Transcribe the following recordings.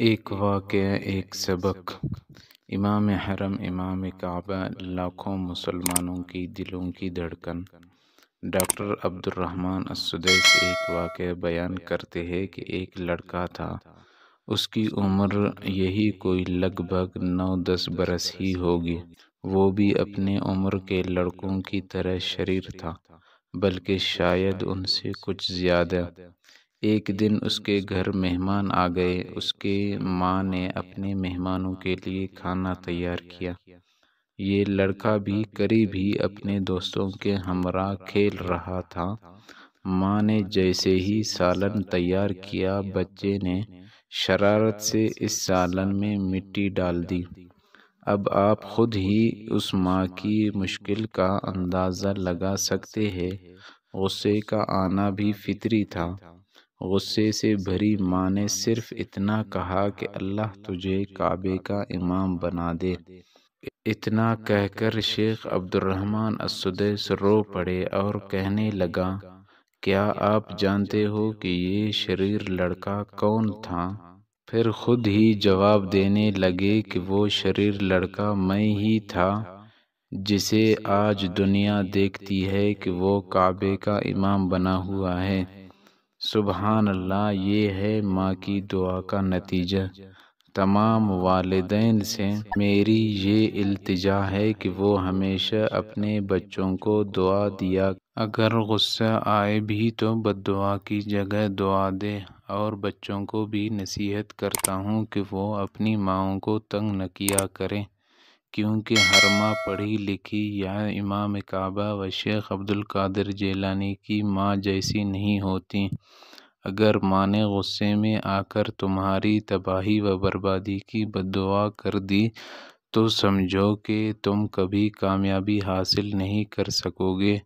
ایک واقعہ، ایک سبق۔ امام حرم، امام کعبہ، لاکھوں مسلمانوں کی دلوں کی دھڑکن ڈاکٹر عبد الرحمن السدیس ایک واقعہ بیان کرتے ہیں کہ ایک لڑکا تھا، اس کی عمر یہی کوئی لگ بھگ 9-10 برس ہی ہوگی۔ وہ بھی اپنے عمر کے لڑکوں کی طرح شریر تھا، بلکہ شاید ان سے کچھ زیادہ۔ ایک دن اس کے گھر مہمان آ گئے۔ اس کے ماں نے اپنے مہمانوں کے لیے کھانا تیار کیا۔ یہ لڑکا بھی قریب ہی اپنے دوستوں کے ہمراہ کھیل رہا تھا۔ ماں نے جیسے ہی سالن تیار کیا، بچے نے شرارت سے اس سالن میں مٹی ڈال دی۔ اب آپ خود ہی اس ماں کی مشکل کا اندازہ لگا سکتے ہیں۔ غصے کا آنا بھی فطری تھا۔ غصے سے بھری ماں نے صرف اتنا کہا کہ اللہ تجھے کعبے کا امام بنا دے۔ اتنا کہہ کر شیخ عبد الرحمن السدیس رو پڑے اور کہنے لگا، کیا آپ جانتے ہو کہ یہ شریر لڑکا کون تھا؟ پھر خود ہی جواب دینے لگے کہ وہ شریر لڑکا میں ہی تھا، جسے آج دنیا دیکھتی ہے کہ وہ کعبے کا امام بنا ہوا ہے۔ سبحان اللہ! یہ ہے ماں کی دعا کا نتیجہ۔ تمام والدین سے میری یہ التجا ہے کہ وہ ہمیشہ اپنے بچوں کو دعا دیا کریں۔ اگر غصہ آئے بھی تو بد دعا کی جگہ دعا دیں، اور بچوں کو بھی نصیحت کرتا ہوں کہ وہ اپنی ماؤں کو تنگ نہ کیا کریں، کیونکہ ہر ماں پڑھی لکھی یا امام کعبہ و شیخ عبد القادر جیلانی کی ماں جیسی نہیں ہوتی۔ اگر ماں نے غصے میں آ کر تمہاری تباہی و بربادی کی بد دعا کر دی تو سمجھو کہ تم کبھی کامیابی حاصل نہیں کر سکو گے۔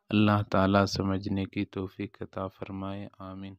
اللہ تعالیٰ سمجھنے کی توفیق عطا فرمائے، آمین۔